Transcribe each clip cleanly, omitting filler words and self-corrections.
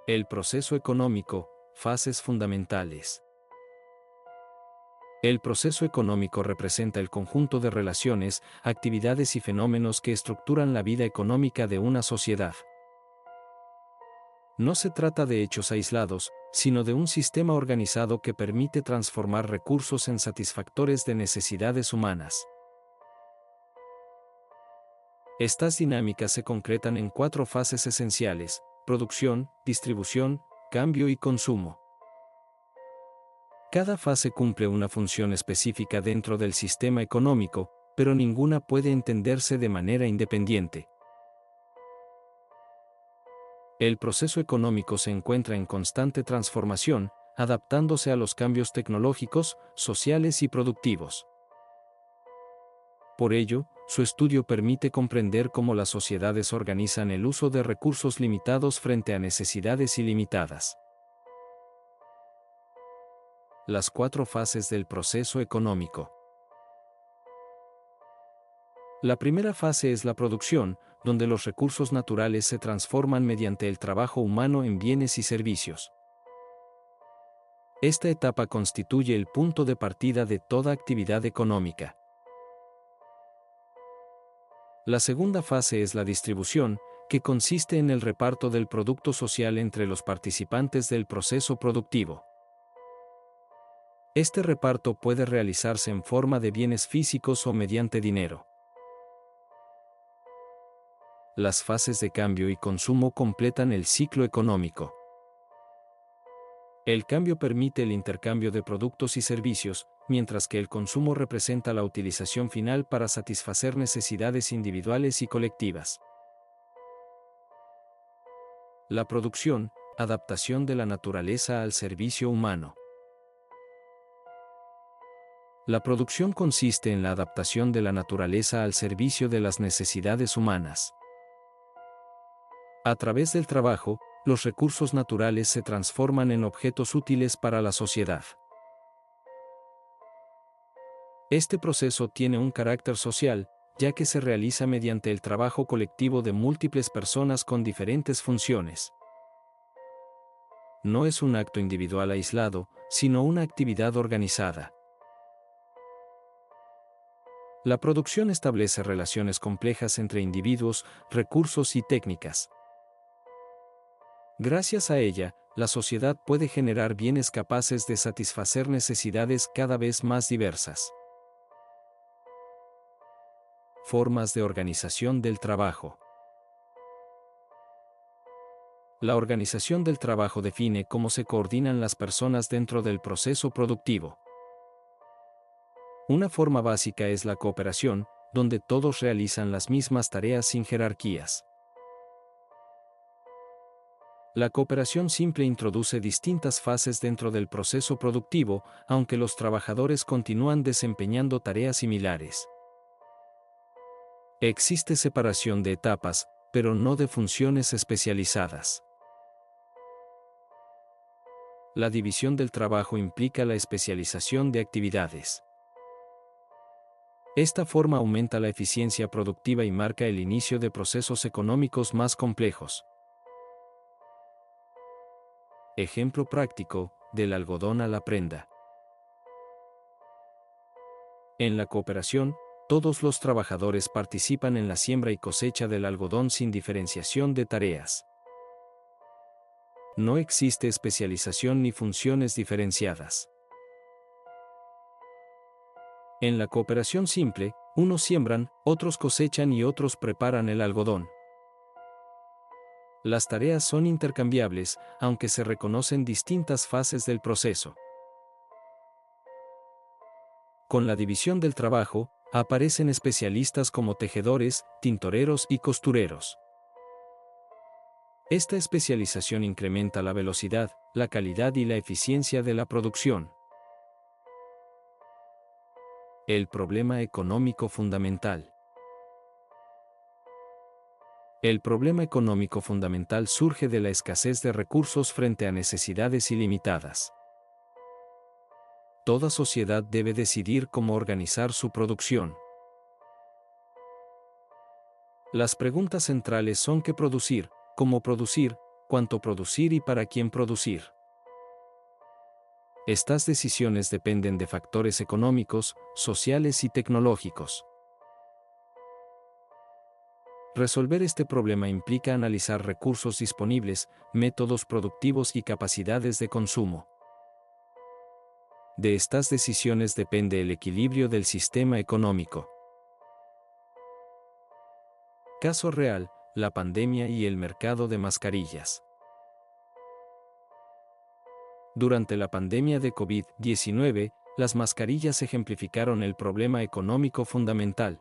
El proceso económico, fases fundamentales. El proceso económico representa el conjunto de relaciones, actividades y fenómenos que estructuran la vida económica de una sociedad. No se trata de hechos aislados, sino de un sistema organizado que permite transformar recursos en satisfactores de necesidades humanas. Estas dinámicas se concretan en 4 fases esenciales: producción, distribución, cambio y consumo. Cada fase cumple una función específica dentro del sistema económico, pero ninguna puede entenderse de manera independiente. El proceso económico se encuentra en constante transformación, adaptándose a los cambios tecnológicos, sociales y productivos. Por ello, su estudio permite comprender cómo las sociedades organizan el uso de recursos limitados frente a necesidades ilimitadas. Las 4 fases del proceso económico. La primera fase es la producción, donde los recursos naturales se transforman mediante el trabajo humano en bienes y servicios. Esta etapa constituye el punto de partida de toda actividad económica. La segunda fase es la distribución, que consiste en el reparto del producto social entre los participantes del proceso productivo. Este reparto puede realizarse en forma de bienes físicos o mediante dinero. Las fases de cambio y consumo completan el ciclo económico. El cambio permite el intercambio de productos y servicios, mientras que el consumo representa la utilización final para satisfacer necesidades individuales y colectivas. La producción, adaptación de la naturaleza al servicio humano. La producción consiste en la adaptación de la naturaleza al servicio de las necesidades humanas. A través del trabajo, los recursos naturales se transforman en objetos útiles para la sociedad. Este proceso tiene un carácter social, ya que se realiza mediante el trabajo colectivo de múltiples personas con diferentes funciones. No es un acto individual aislado, sino una actividad organizada. La producción establece relaciones complejas entre individuos, recursos y técnicas. Gracias a ella, la sociedad puede generar bienes capaces de satisfacer necesidades cada vez más diversas. Formas de organización del trabajo. La organización del trabajo define cómo se coordinan las personas dentro del proceso productivo. Una forma básica es la cooperación, donde todos realizan las mismas tareas sin jerarquías. La cooperación simple introduce distintas fases dentro del proceso productivo, aunque los trabajadores continúan desempeñando tareas similares. Existe separación de etapas, pero no de funciones especializadas. La división del trabajo implica la especialización de actividades. Esta forma aumenta la eficiencia productiva y marca el inicio de procesos económicos más complejos. Ejemplo práctico, del algodón a la prenda. En la cooperación, todos los trabajadores participan en la siembra y cosecha del algodón sin diferenciación de tareas. No existe especialización ni funciones diferenciadas. En la cooperación simple, unos siembran, otros cosechan y otros preparan el algodón. Las tareas son intercambiables, aunque se reconocen distintas fases del proceso. Con la división del trabajo, aparecen especialistas como tejedores, tintoreros y costureros. Esta especialización incrementa la velocidad, la calidad y la eficiencia de la producción. El problema económico fundamental. El problema económico fundamental surge de la escasez de recursos frente a necesidades ilimitadas. Toda sociedad debe decidir cómo organizar su producción. Las preguntas centrales son qué producir, cómo producir, cuánto producir y para quién producir. Estas decisiones dependen de factores económicos, sociales y tecnológicos. Resolver este problema implica analizar recursos disponibles, métodos productivos y capacidades de consumo. De estas decisiones depende el equilibrio del sistema económico. Caso real, la pandemia y el mercado de mascarillas. Durante la pandemia de COVID-19, las mascarillas ejemplificaron el problema económico fundamental.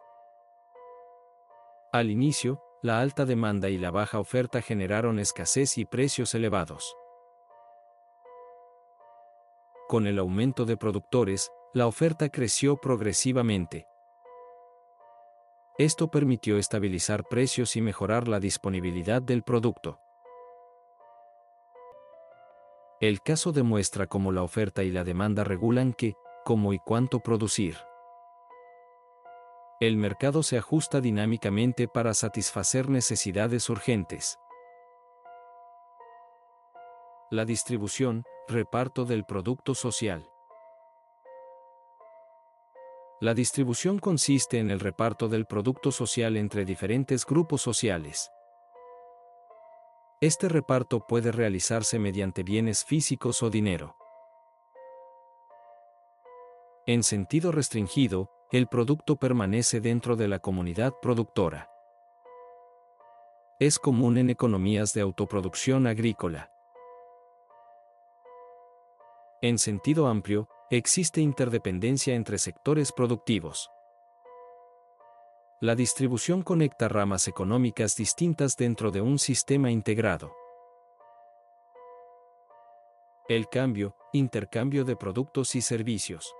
Al inicio, la alta demanda y la baja oferta generaron escasez y precios elevados. Con el aumento de productores, la oferta creció progresivamente. Esto permitió estabilizar precios y mejorar la disponibilidad del producto. El caso demuestra cómo la oferta y la demanda regulan qué, cómo y cuánto producir. El mercado se ajusta dinámicamente para satisfacer necesidades urgentes. La distribución, reparto del producto social. La distribución consiste en el reparto del producto social entre diferentes grupos sociales. Este reparto puede realizarse mediante bienes físicos o dinero. En sentido restringido, el producto permanece dentro de la comunidad productora. Es común en economías de autoproducción agrícola. En sentido amplio, existe interdependencia entre sectores productivos. La distribución conecta ramas económicas distintas dentro de un sistema integrado. El cambio, intercambio de productos y servicios.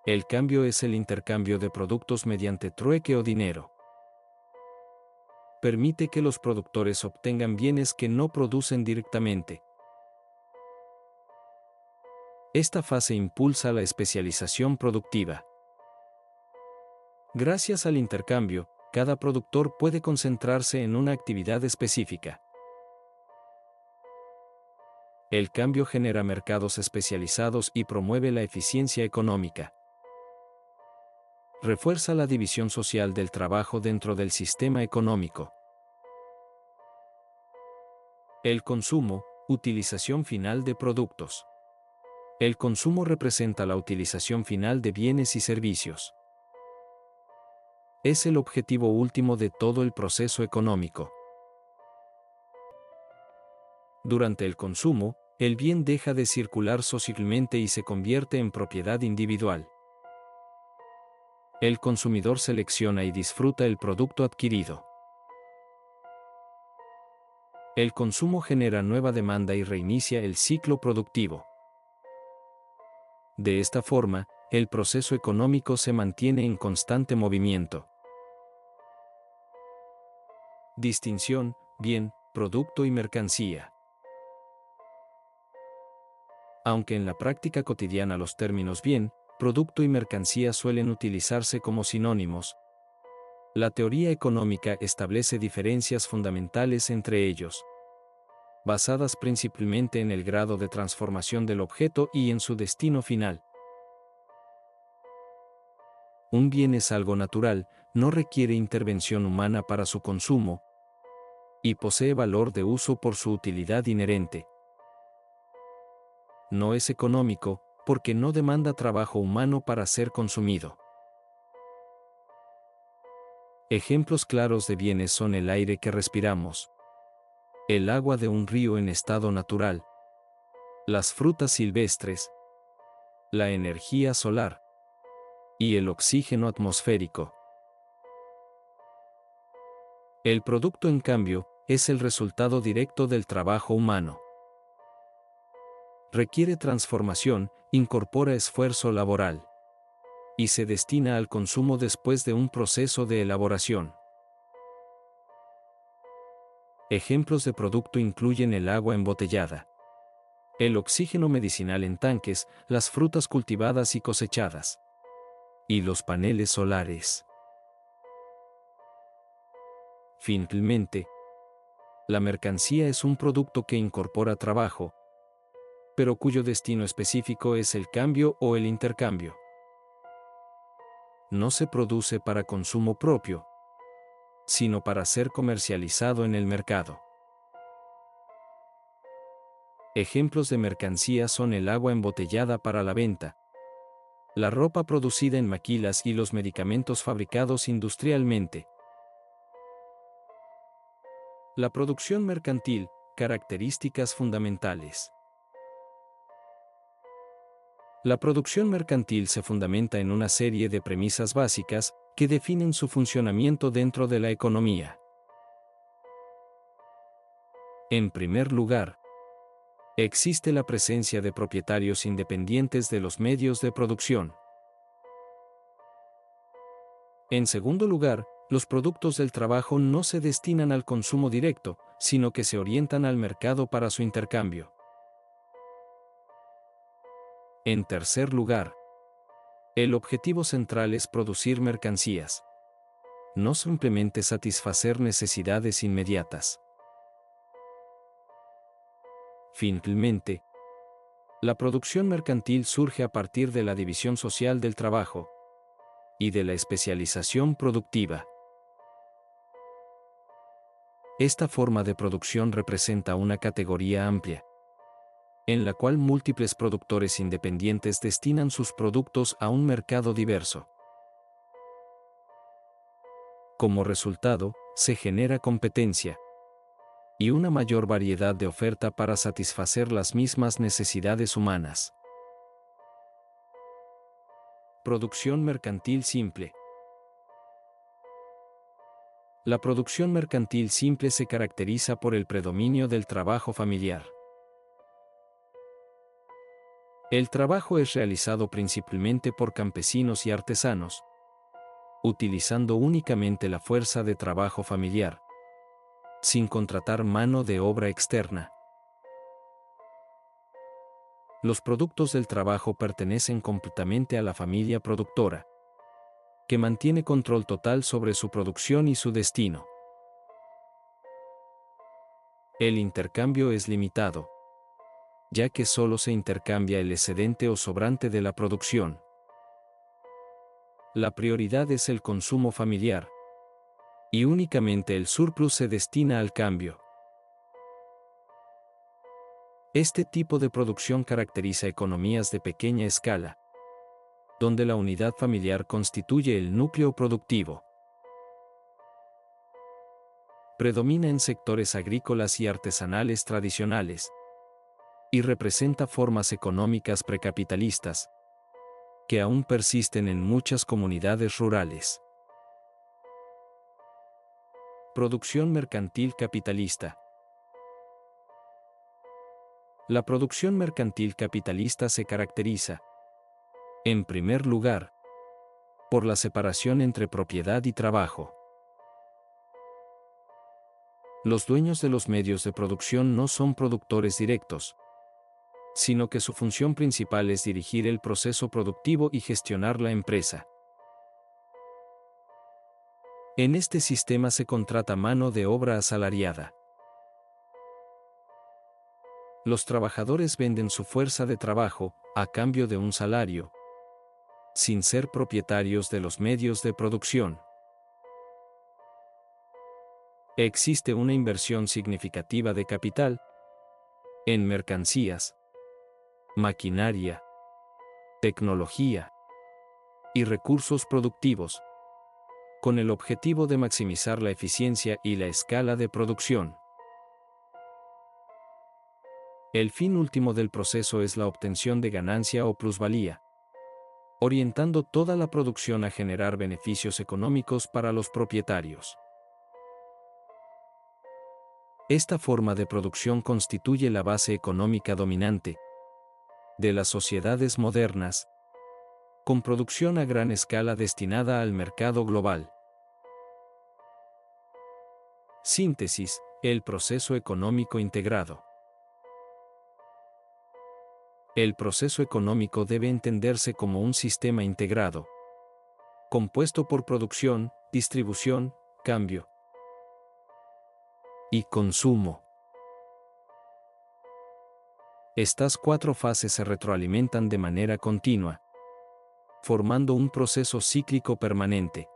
El cambio es el intercambio de productos mediante trueque o dinero. Permite que los productores obtengan bienes que no producen directamente. Esta fase impulsa la especialización productiva. Gracias al intercambio, cada productor puede concentrarse en una actividad específica. El cambio genera mercados especializados y promueve la eficiencia económica. Refuerza la división social del trabajo dentro del sistema económico. El consumo, utilización final de productos. El consumo representa la utilización final de bienes y servicios. Es el objetivo último de todo el proceso económico. Durante el consumo, el bien deja de circular socialmente y se convierte en propiedad individual. El consumidor selecciona y disfruta el producto adquirido. El consumo genera nueva demanda y reinicia el ciclo productivo. De esta forma, el proceso económico se mantiene en constante movimiento. Distinción, bien, producto y mercancía. Aunque en la práctica cotidiana los términos bien, producto y mercancía suelen utilizarse como sinónimos, la teoría económica establece diferencias fundamentales entre ellos, basadas principalmente en el grado de transformación del objeto y en su destino final. Un bien es algo natural, no requiere intervención humana para su consumo, y posee valor de uso por su utilidad inherente. No es económico, porque no demanda trabajo humano para ser consumido. Ejemplos claros de bienes son el aire que respiramos, el agua de un río en estado natural, las frutas silvestres, la energía solar y el oxígeno atmosférico. El producto, en cambio, es el resultado directo del trabajo humano. Requiere transformación, incorpora esfuerzo laboral y se destina al consumo después de un proceso de elaboración. Ejemplos de producto incluyen el agua embotellada, el oxígeno medicinal en tanques, las frutas cultivadas y cosechadas, y los paneles solares. Finalmente, La mercancía es un producto que incorpora trabajo, pero cuyo destino específico es el cambio o el intercambio. No se produce para consumo propio, sino para ser comercializado en el mercado. Ejemplos de mercancía son el agua embotellada para la venta, la ropa producida en maquilas y los medicamentos fabricados industrialmente. La producción mercantil, características fundamentales. La producción mercantil se fundamenta en una serie de premisas básicas que definen su funcionamiento dentro de la economía. En primer lugar, existe la presencia de propietarios independientes de los medios de producción. En segundo lugar, los productos del trabajo no se destinan al consumo directo, sino que se orientan al mercado para su intercambio. En tercer lugar, el objetivo central es producir mercancías, no simplemente satisfacer necesidades inmediatas. Finalmente, la producción mercantil surge a partir de la división social del trabajo y de la especialización productiva. Esta forma de producción representa una categoría amplia, en la cual múltiples productores independientes destinan sus productos a un mercado diverso. Como resultado, se genera competencia y una mayor variedad de oferta para satisfacer las mismas necesidades humanas. Producción mercantil simple. La producción mercantil simple se caracteriza por el predominio del trabajo familiar. El trabajo es realizado principalmente por campesinos y artesanos, utilizando únicamente la fuerza de trabajo familiar, sin contratar mano de obra externa. Los productos del trabajo pertenecen completamente a la familia productora, que mantiene control total sobre su producción y su destino. El intercambio es limitado, ya que solo se intercambia el excedente o sobrante de la producción. La prioridad es el consumo familiar, y únicamente el surplus se destina al cambio. Este tipo de producción caracteriza economías de pequeña escala, donde la unidad familiar constituye el núcleo productivo. Predomina en sectores agrícolas y artesanales tradicionales, y representa formas económicas precapitalistas, que aún persisten en muchas comunidades rurales. Producción mercantil capitalista. La producción mercantil capitalista se caracteriza, en primer lugar, por la separación entre propiedad y trabajo. Los dueños de los medios de producción no son productores directos, sino que su función principal es dirigir el proceso productivo y gestionar la empresa. En este sistema se contrata mano de obra asalariada. Los trabajadores venden su fuerza de trabajo, a cambio de un salario, sin ser propietarios de los medios de producción. Existe una inversión significativa de capital en mercancías, maquinaria, tecnología y recursos productivos, con el objetivo de maximizar la eficiencia y la escala de producción. El fin último del proceso es la obtención de ganancia o plusvalía, orientando toda la producción a generar beneficios económicos para los propietarios. Esta forma de producción constituye la base económica dominante de las sociedades modernas, con producción a gran escala destinada al mercado global. Síntesis: el proceso económico integrado. El proceso económico debe entenderse como un sistema integrado, compuesto por producción, distribución, cambio y consumo. Estas cuatro fases se retroalimentan de manera continua, formando un proceso cíclico permanente.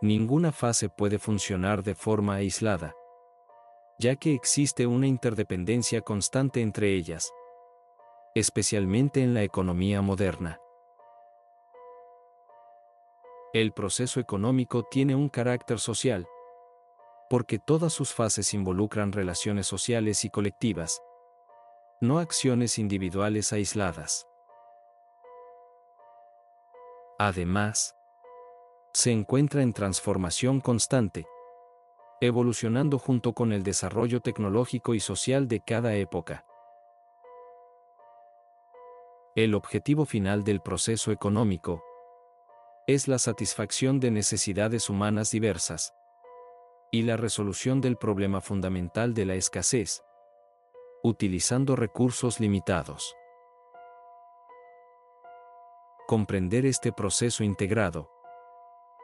Ninguna fase puede funcionar de forma aislada, ya que existe una interdependencia constante entre ellas, especialmente en la economía moderna. El proceso económico tiene un carácter social, porque todas sus fases involucran relaciones sociales y colectivas, no acciones individuales aisladas. Además, se encuentra en transformación constante, evolucionando junto con el desarrollo tecnológico y social de cada época. El objetivo final del proceso económico es la satisfacción de necesidades humanas diversas y la resolución del problema fundamental de la escasez, utilizando recursos limitados. Comprender este proceso integrado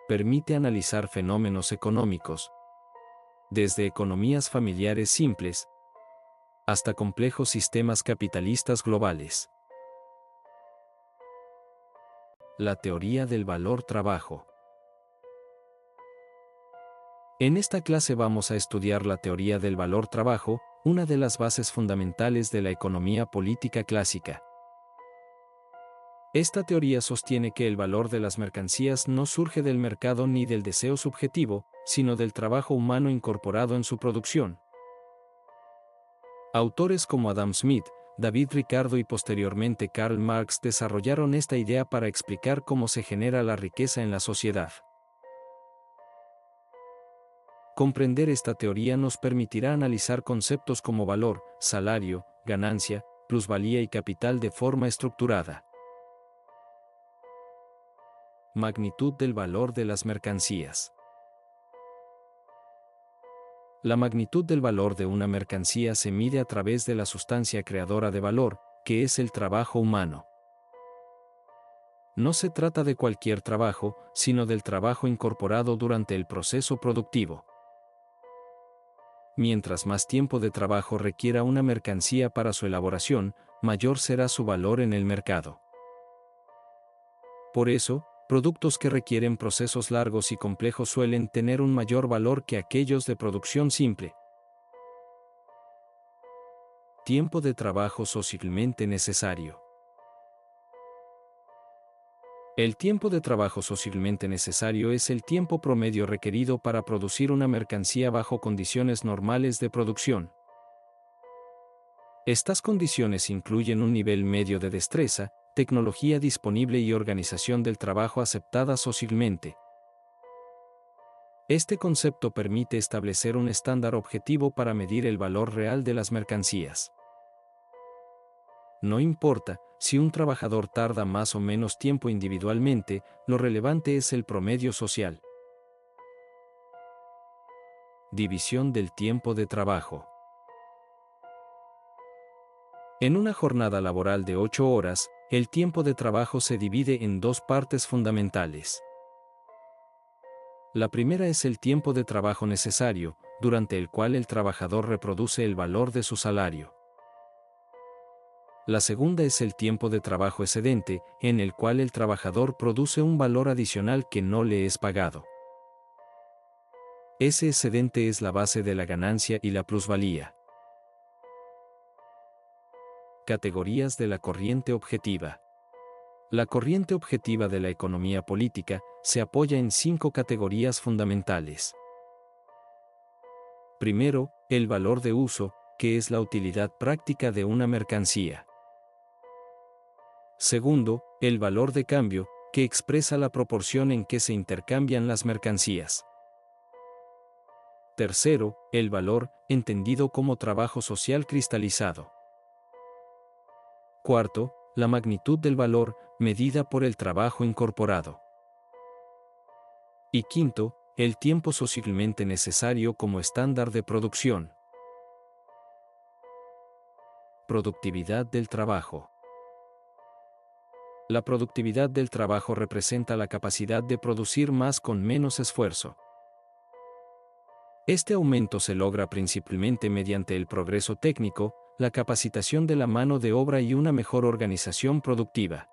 permite analizar fenómenos económicos, desde economías familiares simples hasta complejos sistemas capitalistas globales. La teoría del valor-trabajo. En esta clase vamos a estudiar la teoría del valor-trabajo, una de las bases fundamentales de la economía política clásica. Esta teoría sostiene que el valor de las mercancías no surge del mercado ni del deseo subjetivo, sino del trabajo humano incorporado en su producción. Autores como Adam Smith, David Ricardo y posteriormente Karl Marx desarrollaron esta idea para explicar cómo se genera la riqueza en la sociedad. Comprender esta teoría nos permitirá analizar conceptos como valor, salario, ganancia, plusvalía y capital de forma estructurada. Magnitud del valor de las mercancías. La magnitud del valor de una mercancía se mide a través de la sustancia creadora de valor, que es el trabajo humano. No se trata de cualquier trabajo, sino del trabajo incorporado durante el proceso productivo. Mientras más tiempo de trabajo requiera una mercancía para su elaboración, mayor será su valor en el mercado. Por eso, productos que requieren procesos largos y complejos suelen tener un mayor valor que aquellos de producción simple. Tiempo de trabajo socialmente necesario. El tiempo de trabajo socialmente necesario es el tiempo promedio requerido para producir una mercancía bajo condiciones normales de producción. Estas condiciones incluyen un nivel medio de destreza, tecnología disponible y organización del trabajo aceptada socialmente. Este concepto permite establecer un estándar objetivo para medir el valor real de las mercancías. No importa si un trabajador tarda más o menos tiempo individualmente, lo relevante es el promedio social. División del tiempo de trabajo. En una jornada laboral de 8 horas, el tiempo de trabajo se divide en dos partes fundamentales. La primera es el tiempo de trabajo necesario, durante el cual el trabajador reproduce el valor de su salario. La segunda es el tiempo de trabajo excedente, en el cual el trabajador produce un valor adicional que no le es pagado. Ese excedente es la base de la ganancia y la plusvalía. Categorías de la corriente objetiva. La corriente objetiva de la economía política se apoya en 5 categorías fundamentales. Primero, el valor de uso, que es la utilidad práctica de una mercancía. Segundo, el valor de cambio, que expresa la proporción en que se intercambian las mercancías. Tercero, el valor, entendido como trabajo social cristalizado. Cuarto, la magnitud del valor, medida por el trabajo incorporado. Y quinto, el tiempo socialmente necesario como estándar de producción. Productividad del trabajo. La productividad del trabajo representa la capacidad de producir más con menos esfuerzo. Este aumento se logra principalmente mediante el progreso técnico, la capacitación de la mano de obra y una mejor organización productiva.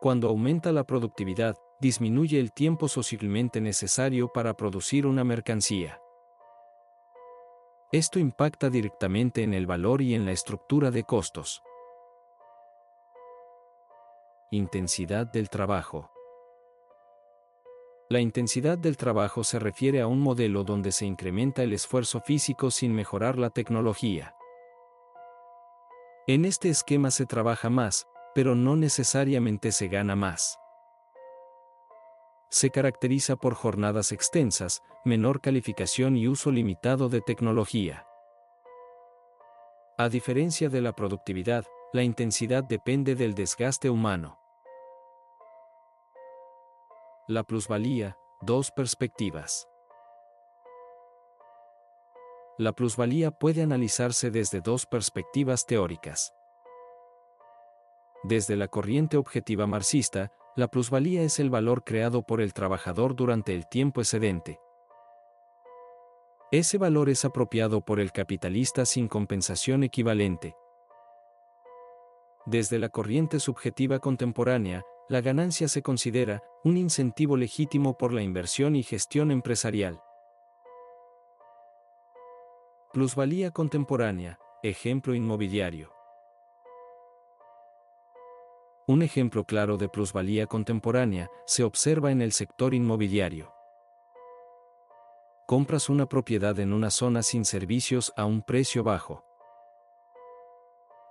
Cuando aumenta la productividad, disminuye el tiempo socialmente necesario para producir una mercancía. Esto impacta directamente en el valor y en la estructura de costos. Intensidad del trabajo. La intensidad del trabajo se refiere a un modelo donde se incrementa el esfuerzo físico sin mejorar la tecnología. En este esquema se trabaja más, pero no necesariamente se gana más. Se caracteriza por jornadas extensas, menor calificación y uso limitado de tecnología. A diferencia de la productividad, la intensidad depende del desgaste humano. La plusvalía, dos perspectivas. La plusvalía puede analizarse desde dos perspectivas teóricas. Desde la corriente objetiva marxista, la plusvalía es el valor creado por el trabajador durante el tiempo excedente. Ese valor es apropiado por el capitalista sin compensación equivalente. Desde la corriente subjetiva contemporánea, la ganancia se considera un incentivo legítimo por la inversión y gestión empresarial. Plusvalía contemporánea, ejemplo inmobiliario. Un ejemplo claro de plusvalía contemporánea se observa en el sector inmobiliario. Compras una propiedad en una zona sin servicios a un precio bajo.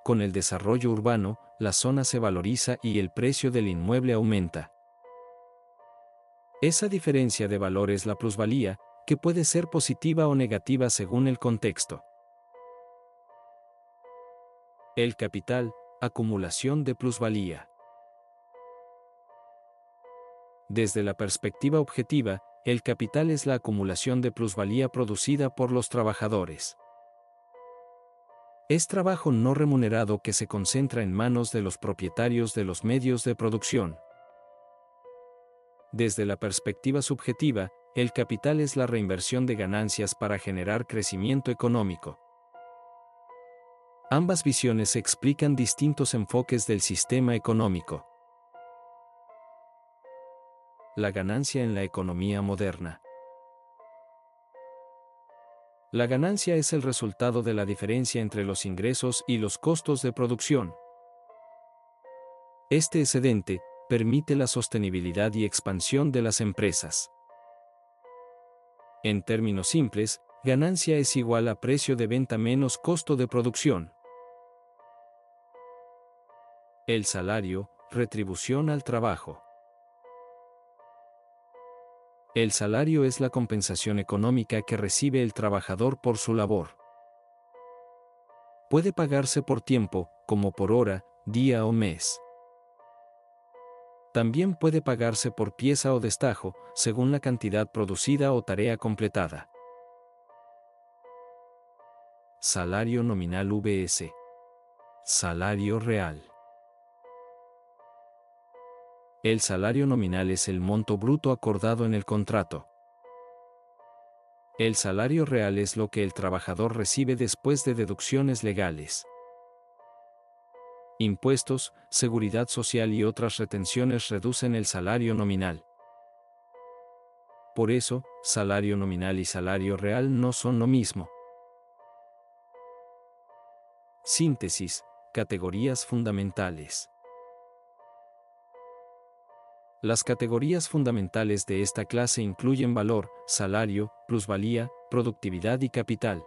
Con el desarrollo urbano, la zona se valoriza y el precio del inmueble aumenta. Esa diferencia de valor es la plusvalía, que puede ser positiva o negativa según el contexto. El capital, acumulación de plusvalía. Desde la perspectiva objetiva, el capital es la acumulación de plusvalía producida por los trabajadores. Es trabajo no remunerado que se concentra en manos de los propietarios de los medios de producción. Desde la perspectiva subjetiva, el capital es la reinversión de ganancias para generar crecimiento económico. Ambas visiones explican distintos enfoques del sistema económico. La ganancia en la economía moderna. La ganancia es el resultado de la diferencia entre los ingresos y los costos de producción. Este excedente permite la sostenibilidad y expansión de las empresas. En términos simples, ganancia es igual a precio de venta menos costo de producción. El salario, retribución al trabajo. El salario es la compensación económica que recibe el trabajador por su labor. Puede pagarse por tiempo, como por hora, día o mes. También puede pagarse por pieza o destajo, según la cantidad producida o tarea completada. Salario nominal vs. Salario real. El salario nominal es el monto bruto acordado en el contrato. El salario real es lo que el trabajador recibe después de deducciones legales. Impuestos, seguridad social y otras retenciones reducen el salario nominal. Por eso, salario nominal y salario real no son lo mismo. Síntesis, categorías fundamentales. Las categorías fundamentales de esta clase incluyen valor, salario, plusvalía, productividad y capital.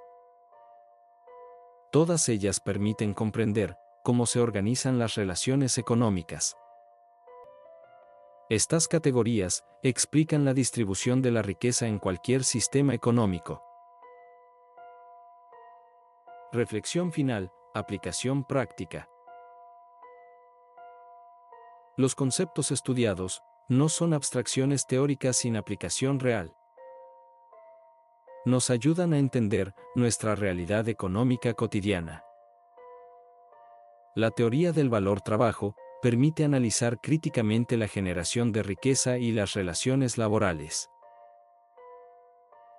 Todas ellas permiten comprender cómo se organizan las relaciones económicas. Estas categorías explican la distribución de la riqueza en cualquier sistema económico. Reflexión final, aplicación práctica. Los conceptos estudiados no son abstracciones teóricas sin aplicación real. Nos ayudan a entender nuestra realidad económica cotidiana. La teoría del valor-trabajo permite analizar críticamente la generación de riqueza y las relaciones laborales.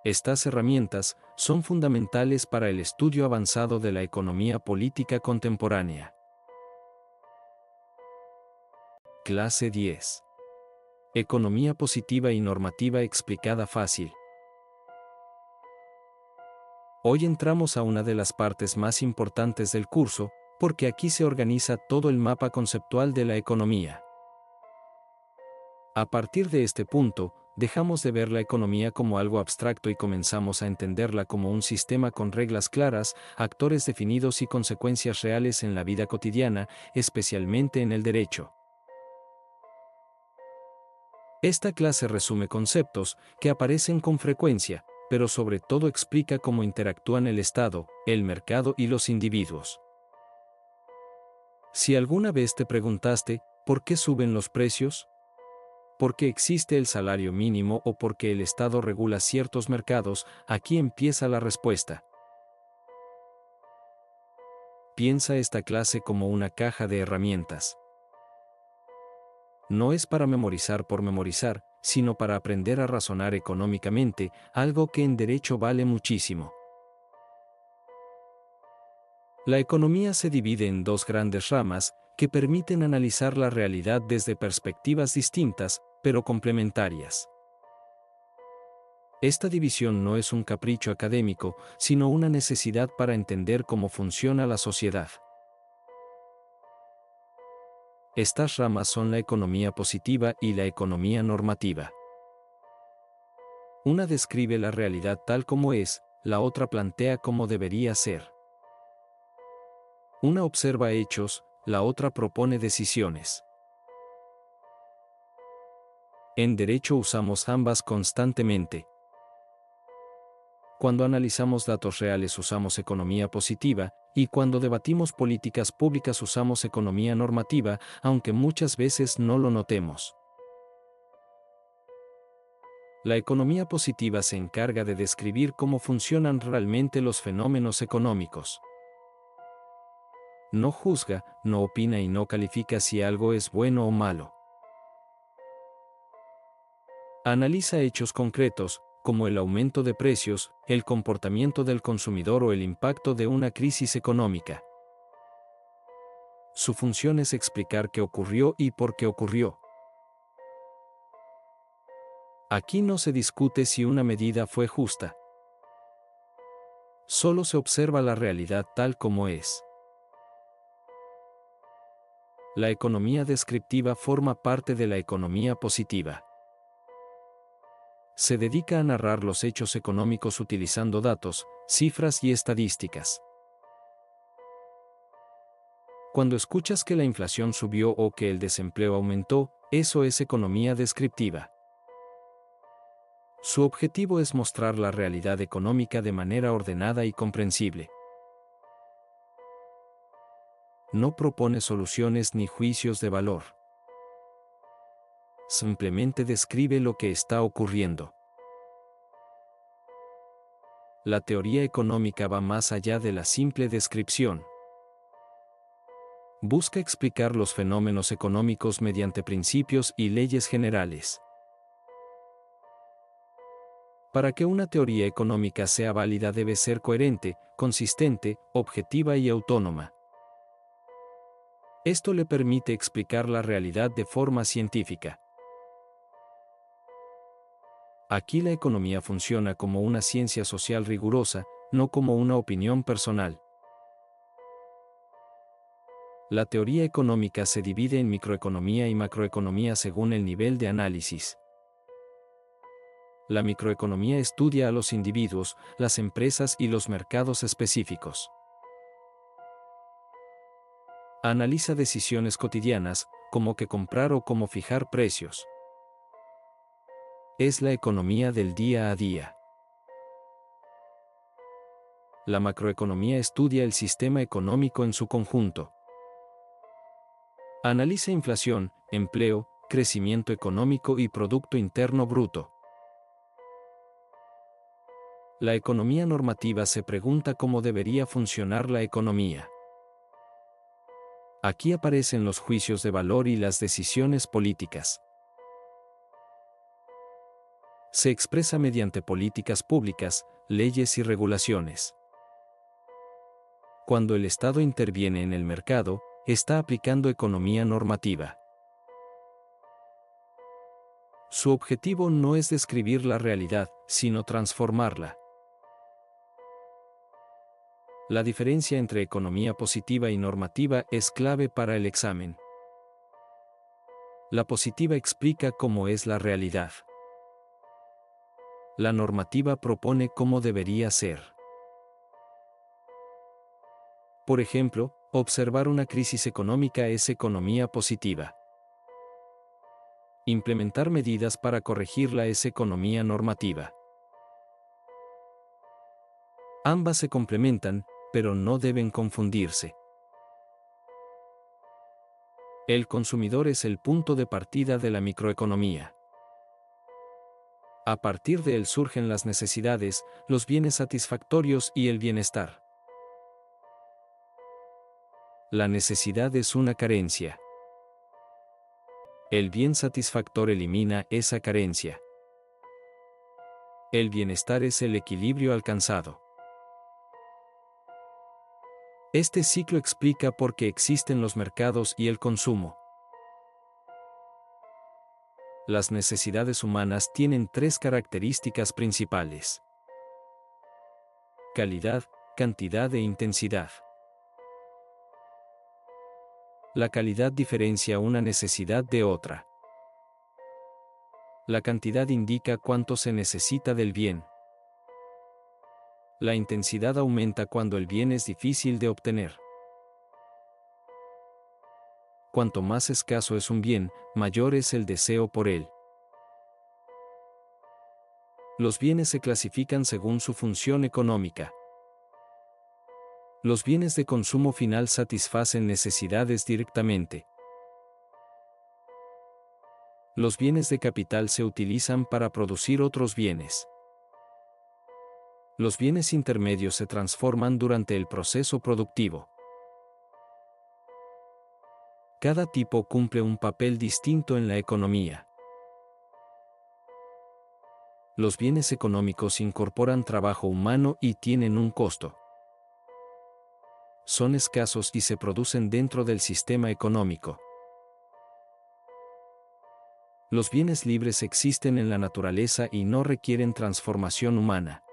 Estas herramientas son fundamentales para el estudio avanzado de la economía política contemporánea. Clase 10. Economía positiva y normativa explicada fácil. Hoy entramos a una de las partes más importantes del curso, porque aquí se organiza todo el mapa conceptual de la economía. A partir de este punto, dejamos de ver la economía como algo abstracto y comenzamos a entenderla como un sistema con reglas claras, actores definidos y consecuencias reales en la vida cotidiana, especialmente en el derecho. Esta clase resume conceptos que aparecen con frecuencia, pero sobre todo explica cómo interactúan el Estado, el mercado y los individuos. Si alguna vez te preguntaste, ¿por qué suben los precios? ¿Por qué existe el salario mínimo o por qué el Estado regula ciertos mercados? Aquí empieza la respuesta. Piensa esta clase como una caja de herramientas. No es para memorizar por memorizar, sino para aprender a razonar económicamente, algo que en derecho vale muchísimo. La economía se divide en dos grandes ramas, que permiten analizar la realidad desde perspectivas distintas, pero complementarias. Esta división no es un capricho académico, sino una necesidad para entender cómo funciona la sociedad. Estas ramas son la economía positiva y la economía normativa. Una describe la realidad tal como es, la otra plantea cómo debería ser. Una observa hechos, la otra propone decisiones. En derecho usamos ambas constantemente. Cuando analizamos datos reales usamos economía positiva, y cuando debatimos políticas públicas usamos economía normativa, aunque muchas veces no lo notemos. La economía positiva se encarga de describir cómo funcionan realmente los fenómenos económicos. No juzga, no opina y no califica si algo es bueno o malo. Analiza hechos concretos, como el aumento de precios, el comportamiento del consumidor o el impacto de una crisis económica. Su función es explicar qué ocurrió y por qué ocurrió. Aquí no se discute si una medida fue justa. Solo se observa la realidad tal como es. La economía descriptiva forma parte de la economía positiva. Se dedica a narrar los hechos económicos utilizando datos, cifras y estadísticas. Cuando escuchas que la inflación subió o que el desempleo aumentó, eso es economía descriptiva. Su objetivo es mostrar la realidad económica de manera ordenada y comprensible. No propone soluciones ni juicios de valor. Simplemente describe lo que está ocurriendo. La teoría económica va más allá de la simple descripción. Busca explicar los fenómenos económicos mediante principios y leyes generales. Para que una teoría económica sea válida debe ser coherente, consistente, objetiva y autónoma. Esto le permite explicar la realidad de forma científica. Aquí la economía funciona como una ciencia social rigurosa, no como una opinión personal. La teoría económica se divide en microeconomía y macroeconomía según el nivel de análisis. La microeconomía estudia a los individuos, las empresas y los mercados específicos. Analiza decisiones cotidianas, como qué comprar o cómo fijar precios. Es la economía del día a día. La macroeconomía estudia el sistema económico en su conjunto. Analiza inflación, empleo, crecimiento económico y Producto Interno Bruto. La economía normativa se pregunta cómo debería funcionar la economía. Aquí aparecen los juicios de valor y las decisiones políticas. Se expresa mediante políticas públicas, leyes y regulaciones. Cuando el Estado interviene en el mercado, está aplicando economía normativa. Su objetivo no es describir la realidad, sino transformarla. La diferencia entre economía positiva y normativa es clave para el examen. La positiva explica cómo es la realidad. La normativa propone cómo debería ser. Por ejemplo, observar una crisis económica es economía positiva. Implementar medidas para corregirla es economía normativa. Ambas se complementan, pero no deben confundirse. El consumidor es el punto de partida de la microeconomía. A partir de él surgen las necesidades, los bienes satisfactorios y el bienestar. La necesidad es una carencia. El bien satisfactor elimina esa carencia. El bienestar es el equilibrio alcanzado. Este ciclo explica por qué existen los mercados y el consumo. Las necesidades humanas tienen tres características principales: calidad, cantidad e intensidad. La calidad diferencia una necesidad de otra. La cantidad indica cuánto se necesita del bien. La intensidad aumenta cuando el bien es difícil de obtener. Cuanto más escaso es un bien, mayor es el deseo por él. Los bienes se clasifican según su función económica. Los bienes de consumo final satisfacen necesidades directamente. Los bienes de capital se utilizan para producir otros bienes. Los bienes intermedios se transforman durante el proceso productivo. Cada tipo cumple un papel distinto en la economía. Los bienes económicos incorporan trabajo humano y tienen un costo. Son escasos y se producen dentro del sistema económico. Los bienes libres existen en la naturaleza y no requieren transformación humana.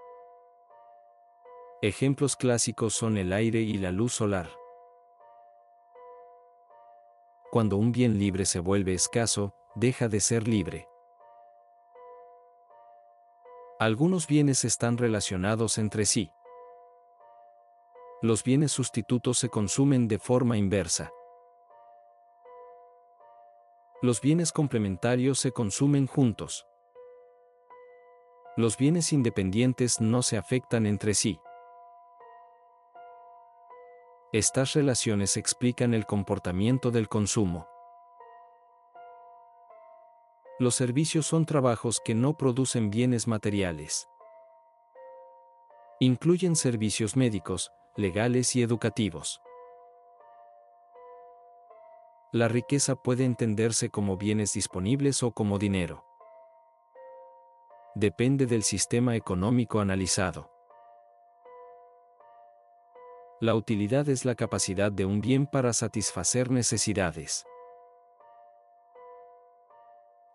Ejemplos clásicos son el aire y la luz solar. Cuando un bien libre se vuelve escaso, deja de ser libre. Algunos bienes están relacionados entre sí. Los bienes sustitutos se consumen de forma inversa. Los bienes complementarios se consumen juntos. Los bienes independientes no se afectan entre sí. Estas relaciones explican el comportamiento del consumo. Los servicios son trabajos que no producen bienes materiales. Incluyen servicios médicos, legales y educativos. La riqueza puede entenderse como bienes disponibles o como dinero. Depende del sistema económico analizado. La utilidad es la capacidad de un bien para satisfacer necesidades.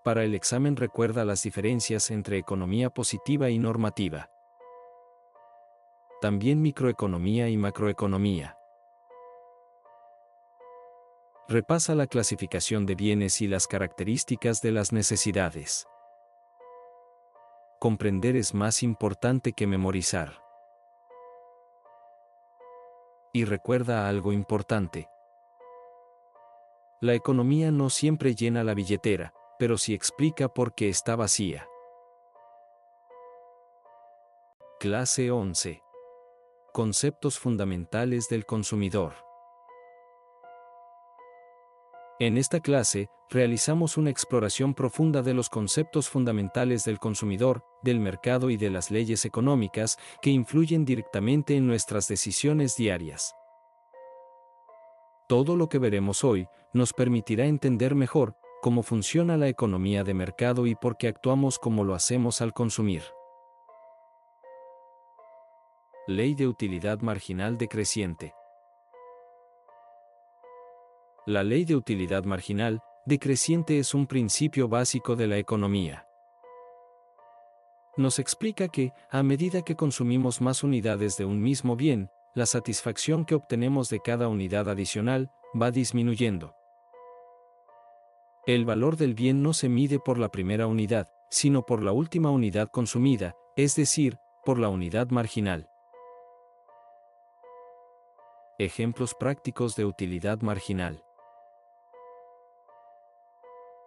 Para el examen recuerda las diferencias entre economía positiva y normativa. También microeconomía y macroeconomía. Repasa la clasificación de bienes y las características de las necesidades. Comprender es más importante que memorizar. Y recuerda algo importante. La economía no siempre llena la billetera, pero sí explica por qué está vacía. Clase 11. Conceptos fundamentales del consumidor. En esta clase, realizamos una exploración profunda de los conceptos fundamentales del consumidor, del mercado y de las leyes económicas que influyen directamente en nuestras decisiones diarias. Todo lo que veremos hoy nos permitirá entender mejor cómo funciona la economía de mercado y por qué actuamos como lo hacemos al consumir. Ley de utilidad marginal decreciente. La ley de utilidad marginal decreciente es un principio básico de la economía. Nos explica que, a medida que consumimos más unidades de un mismo bien, la satisfacción que obtenemos de cada unidad adicional va disminuyendo. El valor del bien no se mide por la primera unidad, sino por la última unidad consumida, es decir, por la unidad marginal. Ejemplos prácticos de utilidad marginal.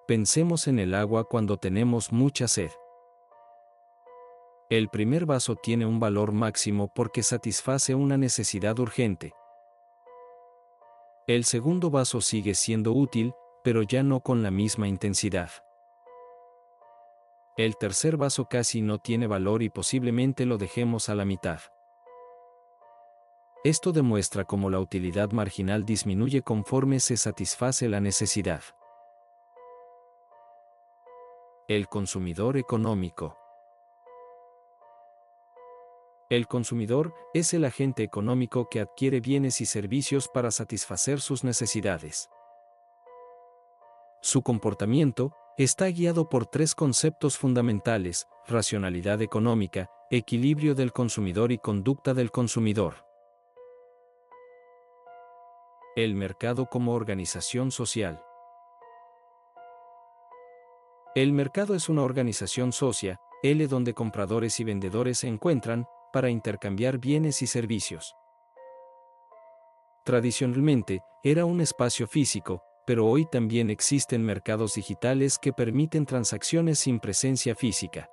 Pensemos en el agua cuando tenemos mucha sed. El primer vaso tiene un valor máximo porque satisface una necesidad urgente. El segundo vaso sigue siendo útil, pero ya no con la misma intensidad. El tercer vaso casi no tiene valor y posiblemente lo dejemos a la mitad. Esto demuestra cómo la utilidad marginal disminuye conforme se satisface la necesidad. El consumidor económico. El consumidor es el agente económico que adquiere bienes y servicios para satisfacer sus necesidades. Su comportamiento está guiado por tres conceptos fundamentales: racionalidad económica, equilibrio del consumidor y conducta del consumidor. El mercado como organización social. El mercado es una organización social, donde compradores y vendedores se encuentran para intercambiar bienes y servicios. Tradicionalmente, era un espacio físico, pero hoy también existen mercados digitales que permiten transacciones sin presencia física.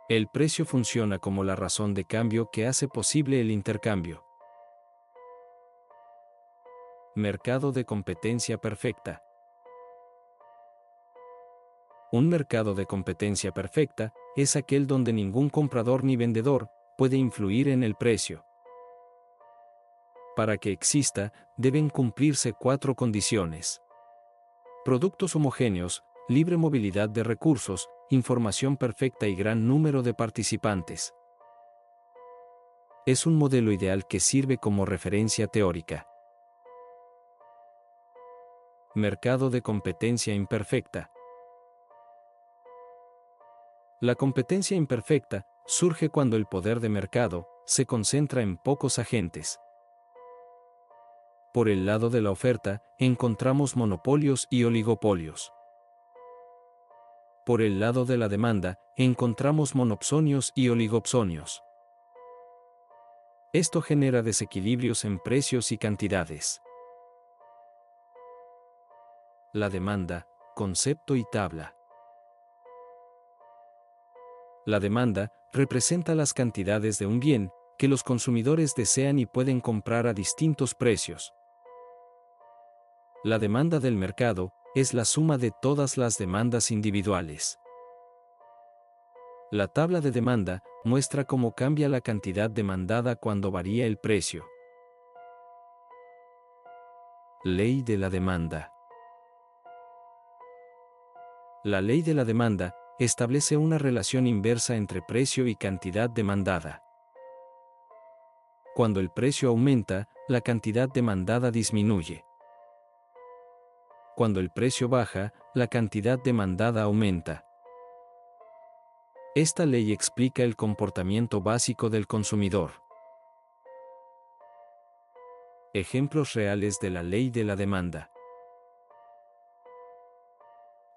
El precio funciona como la razón de cambio que hace posible el intercambio. Mercado de competencia perfecta. Un mercado de competencia perfecta es aquel donde ningún comprador ni vendedor puede influir en el precio. Para que exista, deben cumplirse 4 condiciones: productos homogéneos, libre movilidad de recursos, información perfecta y gran número de participantes. Es un modelo ideal que sirve como referencia teórica. Mercado de competencia imperfecta. La competencia imperfecta surge cuando el poder de mercado se concentra en pocos agentes. Por el lado de la oferta, encontramos monopolios y oligopolios. Por el lado de la demanda, encontramos monopsonios y oligopsonios. Esto genera desequilibrios en precios y cantidades. La demanda, concepto y tabla. La demanda representa las cantidades de un bien que los consumidores desean y pueden comprar a distintos precios. La demanda del mercado es la suma de todas las demandas individuales. La tabla de demanda muestra cómo cambia la cantidad demandada cuando varía el precio. Ley de la demanda. La ley de la demanda establece una relación inversa entre precio y cantidad demandada. Cuando el precio aumenta, la cantidad demandada disminuye. Cuando el precio baja, la cantidad demandada aumenta. Esta ley explica el comportamiento básico del consumidor. Ejemplos reales de la ley de la demanda.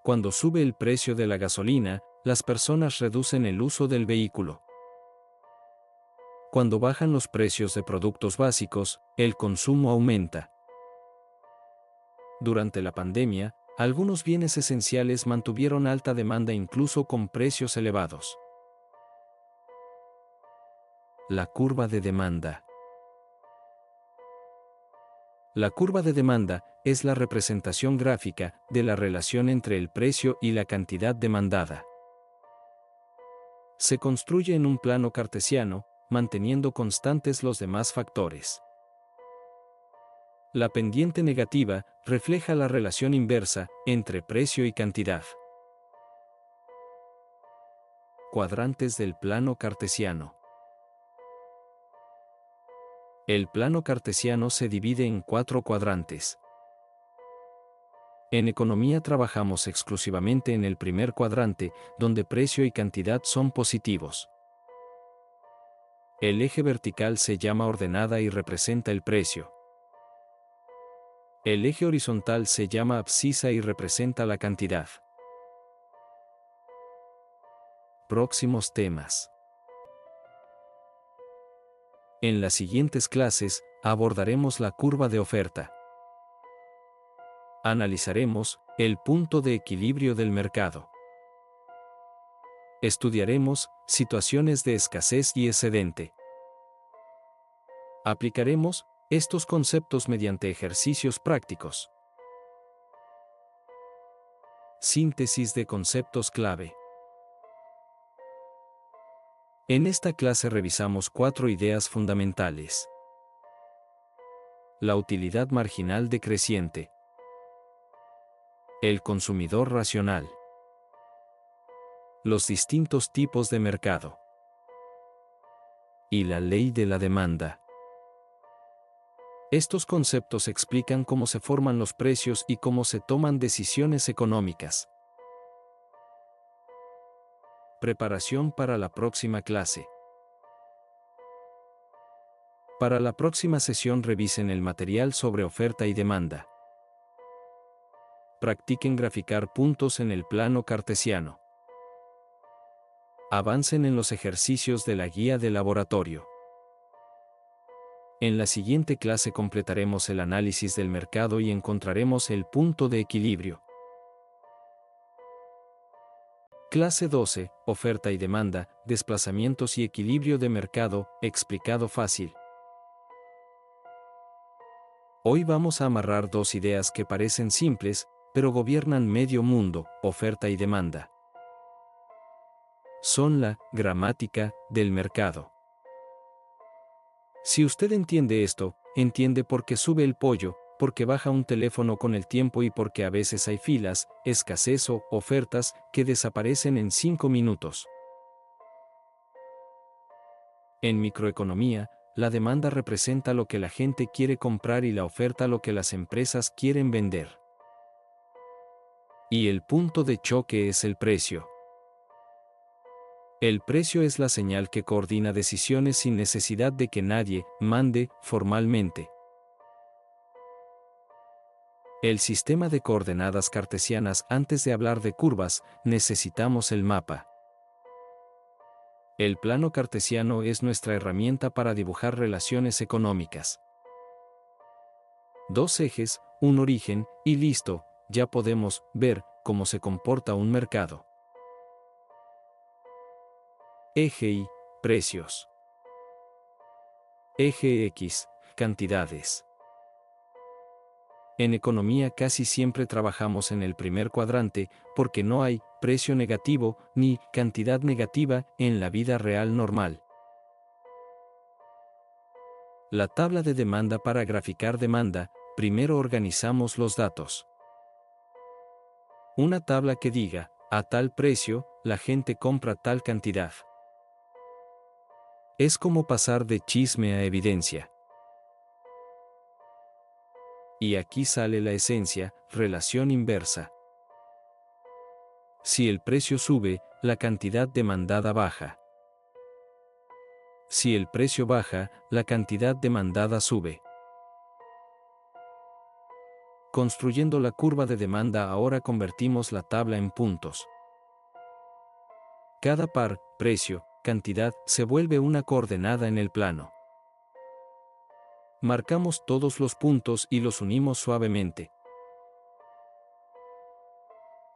Cuando sube el precio de la gasolina, las personas reducen el uso del vehículo. Cuando bajan los precios de productos básicos, el consumo aumenta. Durante la pandemia, algunos bienes esenciales mantuvieron alta demanda incluso con precios elevados. La curva de demanda. La curva de demanda es la representación gráfica de la relación entre el precio y la cantidad demandada. Se construye en un plano cartesiano, manteniendo constantes los demás factores. La pendiente negativa refleja la relación inversa entre precio y cantidad. Cuadrantes del plano cartesiano. El plano cartesiano se divide en 4 cuadrantes. En economía trabajamos exclusivamente en el primer cuadrante, donde precio y cantidad son positivos. El eje vertical se llama ordenada y representa el precio. El eje horizontal se llama abscisa y representa la cantidad. Próximos temas. En las siguientes clases, abordaremos la curva de oferta. Analizaremos el punto de equilibrio del mercado. Estudiaremos situaciones de escasez y excedente. Aplicaremos estos conceptos mediante ejercicios prácticos. Síntesis de conceptos clave. En esta clase revisamos 4 ideas fundamentales. La utilidad marginal decreciente. El consumidor racional. Los distintos tipos de mercado. Y la ley de la demanda. Estos conceptos explican cómo se forman los precios y cómo se toman decisiones económicas. Preparación para la próxima clase. Para la próxima sesión revisen el material sobre oferta y demanda. Practiquen graficar puntos en el plano cartesiano. Avancen en los ejercicios de la guía de laboratorio. En la siguiente clase completaremos el análisis del mercado y encontraremos el punto de equilibrio. Clase 12, oferta y demanda, desplazamientos y equilibrio de mercado, explicado fácil. Hoy vamos a amarrar 2 ideas que parecen simples, pero gobiernan medio mundo, oferta y demanda. Son la gramática del mercado. Si usted entiende esto, entiende por qué sube el pollo, por qué baja un teléfono con el tiempo y por qué a veces hay filas, escasez o ofertas que desaparecen en 5 minutos. En microeconomía, la demanda representa lo que la gente quiere comprar y la oferta lo que las empresas quieren vender. Y el punto de choque es el precio. El precio es la señal que coordina decisiones sin necesidad de que nadie mande formalmente. El sistema de coordenadas cartesianas. Antes de hablar de curvas, necesitamos el mapa. El plano cartesiano es nuestra herramienta para dibujar relaciones económicas. 2 ejes, un origen, y listo, ya podemos ver cómo se comporta un mercado. Eje Y, precios. Eje X, cantidades. En economía casi siempre trabajamos en el primer cuadrante, porque no hay precio negativo ni cantidad negativa en la vida real normal. La tabla de demanda. Para graficar demanda, primero organizamos los datos. Una tabla que diga, a tal precio, la gente compra tal cantidad. Es como pasar de chisme a evidencia. Y aquí sale la esencia, relación inversa. Si el precio sube, la cantidad demandada baja. Si el precio baja, la cantidad demandada sube. Construyendo la curva de demanda, ahora convertimos la tabla en puntos. Cada par, precio, cantidad, se vuelve una coordenada en el plano. Marcamos todos los puntos y los unimos suavemente.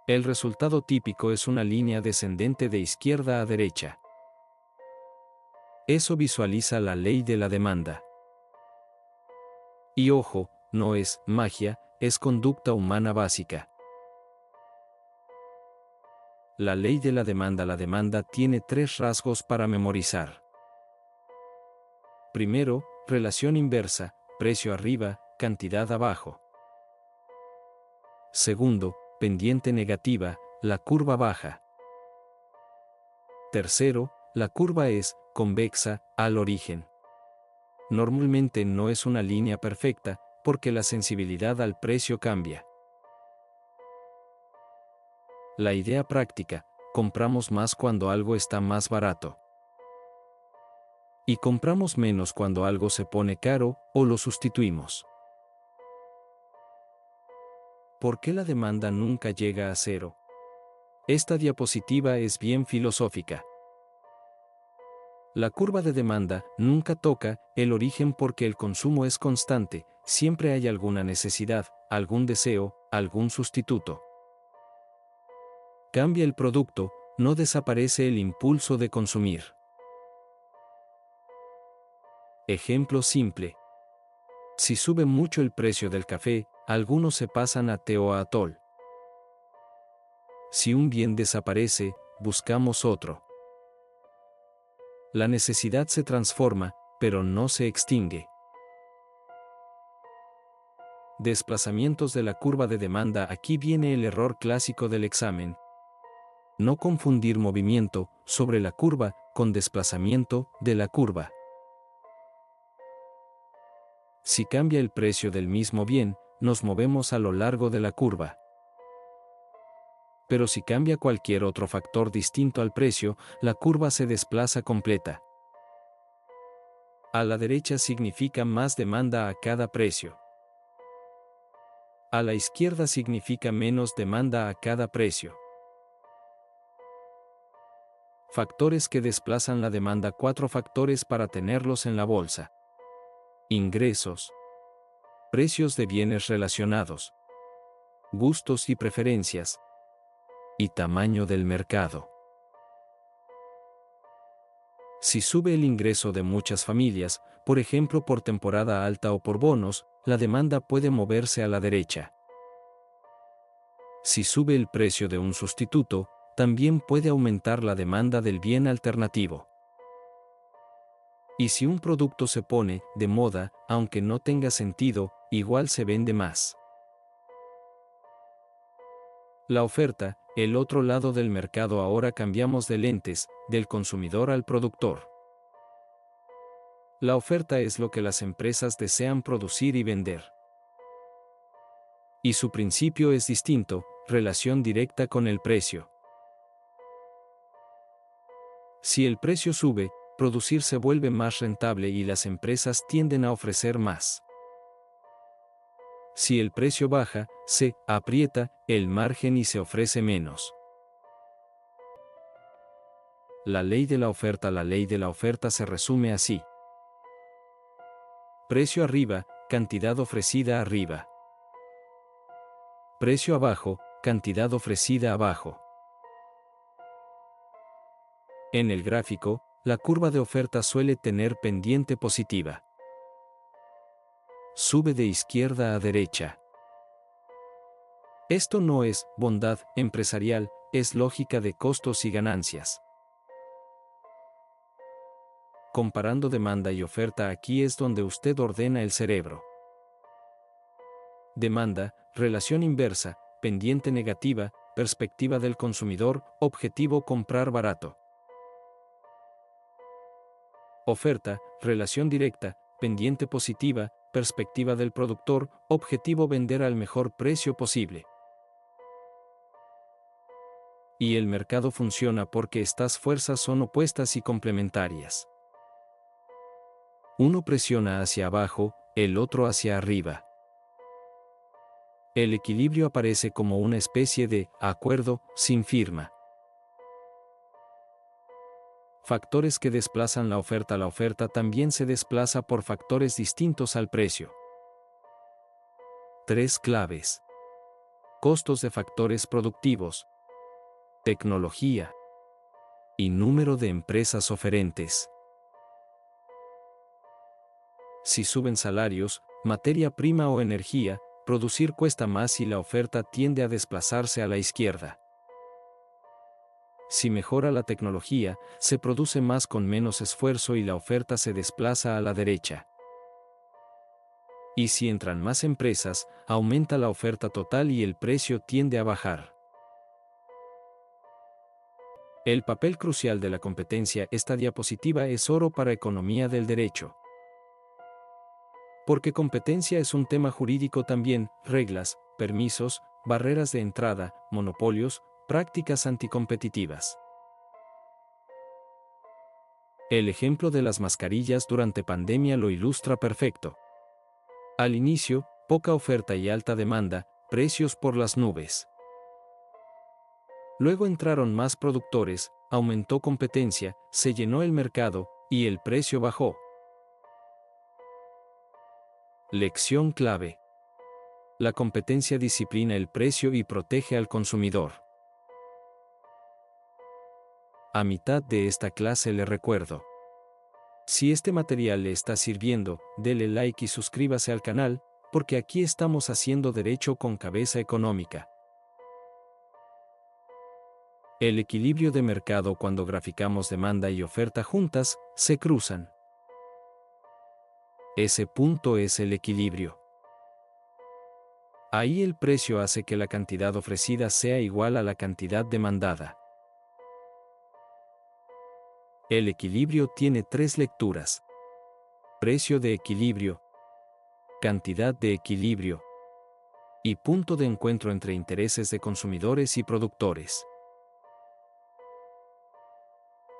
El resultado típico es una línea descendente de izquierda a derecha. Eso visualiza la ley de la demanda. Y ojo, no es magia, es conducta humana básica. La ley de la demanda. La demanda tiene 3 rasgos para memorizar. Primero, relación inversa, precio arriba, cantidad abajo. Segundo, pendiente negativa, la curva baja. Tercero, la curva es convexa al origen. Normalmente no es una línea perfecta, porque la sensibilidad al precio cambia. La idea práctica: compramos más cuando algo está más barato. Y compramos menos cuando algo se pone caro o lo sustituimos. ¿Por qué la demanda nunca llega a cero? Esta diapositiva es bien filosófica. La curva de demanda nunca toca el origen porque el consumo es constante, siempre hay alguna necesidad, algún deseo, algún sustituto. Cambia el producto, no desaparece el impulso de consumir. Ejemplo simple. Si sube mucho el precio del café, algunos se pasan a té o a atol. Si un bien desaparece, buscamos otro. La necesidad se transforma, pero no se extingue. Desplazamientos de la curva de demanda. Aquí viene el error clásico del examen. No confundir movimiento sobre la curva con desplazamiento de la curva. Si cambia el precio del mismo bien, nos movemos a lo largo de la curva. Pero si cambia cualquier otro factor distinto al precio, la curva se desplaza completa. A la derecha significa más demanda a cada precio. A la izquierda significa menos demanda a cada precio. Factores que desplazan la demanda. 4 factores para tenerlos en la bolsa. Ingresos. Precios de bienes relacionados. Gustos y preferencias. Y tamaño del mercado. Si sube el ingreso de muchas familias, por ejemplo por temporada alta o por bonos, la demanda puede moverse a la derecha. Si sube el precio de un sustituto, también puede aumentar la demanda del bien alternativo. Y si un producto se pone de moda, aunque no tenga sentido, igual se vende más. La oferta, el otro lado del mercado. Ahora cambiamos de lentes, del consumidor al productor. La oferta es lo que las empresas desean producir y vender. Y su principio es distinto, relación directa con el precio. Si el precio sube, producir se vuelve más rentable y las empresas tienden a ofrecer más. Si el precio baja, se aprieta el margen y se ofrece menos. La ley de la oferta. La ley de la oferta se resume así. Precio arriba, cantidad ofrecida arriba. Precio abajo, cantidad ofrecida abajo. En el gráfico, la curva de oferta suele tener pendiente positiva. Sube de izquierda a derecha. Esto no es bondad empresarial, es lógica de costos y ganancias. Comparando demanda y oferta. Aquí es donde usted ordena el cerebro. Demanda, relación inversa, pendiente negativa, perspectiva del consumidor, objetivo comprar barato. Oferta, relación directa, pendiente positiva, perspectiva del productor, objetivo vender al mejor precio posible. Y el mercado funciona porque estas fuerzas son opuestas y complementarias. Uno presiona hacia abajo, el otro hacia arriba. El equilibrio aparece como una especie de acuerdo sin firma. Factores que desplazan la oferta. La oferta también se desplaza por factores distintos al precio. 3 claves. Costos de factores productivos, tecnología y número de empresas oferentes. Si suben salarios, materia prima o energía, producir cuesta más y la oferta tiende a desplazarse a la izquierda. Si mejora la tecnología, se produce más con menos esfuerzo y la oferta se desplaza a la derecha. Y si entran más empresas, aumenta la oferta total y el precio tiende a bajar. El papel crucial de la competencia. Esta diapositiva es oro para economía del derecho. Porque competencia es un tema jurídico también, reglas, permisos, barreras de entrada, monopolios, prácticas anticompetitivas. El ejemplo de las mascarillas durante pandemia lo ilustra perfecto. Al inicio, poca oferta y alta demanda, precios por las nubes. Luego entraron más productores, aumentó competencia, se llenó el mercado, y el precio bajó. Lección clave. La competencia disciplina el precio y protege al consumidor. A mitad de esta clase le recuerdo. Si este material le está sirviendo, dele like y suscríbase al canal, porque aquí estamos haciendo derecho con cabeza económica. El equilibrio de mercado. Cuando graficamos demanda y oferta juntas, se cruzan. Ese punto es el equilibrio. Ahí el precio hace que la cantidad ofrecida sea igual a la cantidad demandada. El equilibrio tiene tres lecturas: precio de equilibrio, cantidad de equilibrio y punto de encuentro entre intereses de consumidores y productores.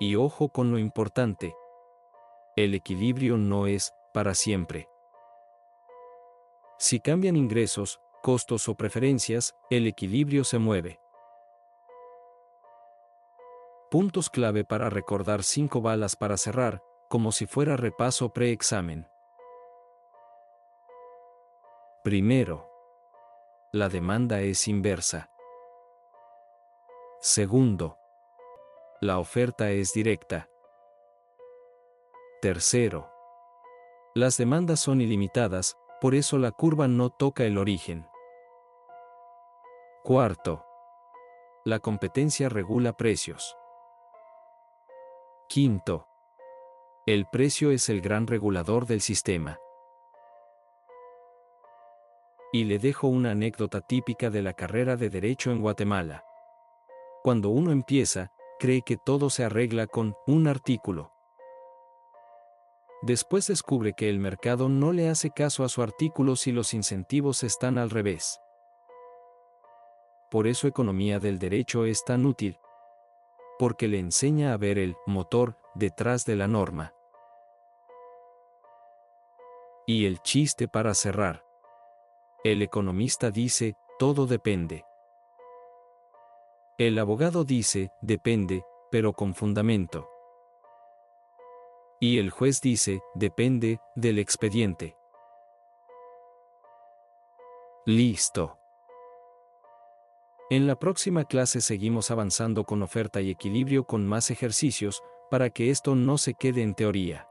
Y ojo con lo importante: el equilibrio no es para siempre. Si cambian ingresos, costos o preferencias, el equilibrio se mueve. Puntos clave para recordar: 5 balas para cerrar, como si fuera repaso pre-examen. Primero, la demanda es inversa. Segundo, la oferta es directa. Tercero, las demandas son ilimitadas, por eso la curva no toca el origen. Cuarto, la competencia regula precios. Quinto, el precio es el gran regulador del sistema. Y le dejo una anécdota típica de la carrera de Derecho en Guatemala. Cuando uno empieza, cree que todo se arregla con un artículo. Después descubre que el mercado no le hace caso a su artículo si los incentivos están al revés. Por eso economía del derecho es tan útil, porque le enseña a ver el motor detrás de la norma. Y el chiste para cerrar. El economista dice, todo depende. El abogado dice, depende, pero con fundamento. Y el juez dice, depende del expediente. Listo. En la próxima clase seguimos avanzando con oferta y equilibrio con más ejercicios, para que esto no se quede en teoría.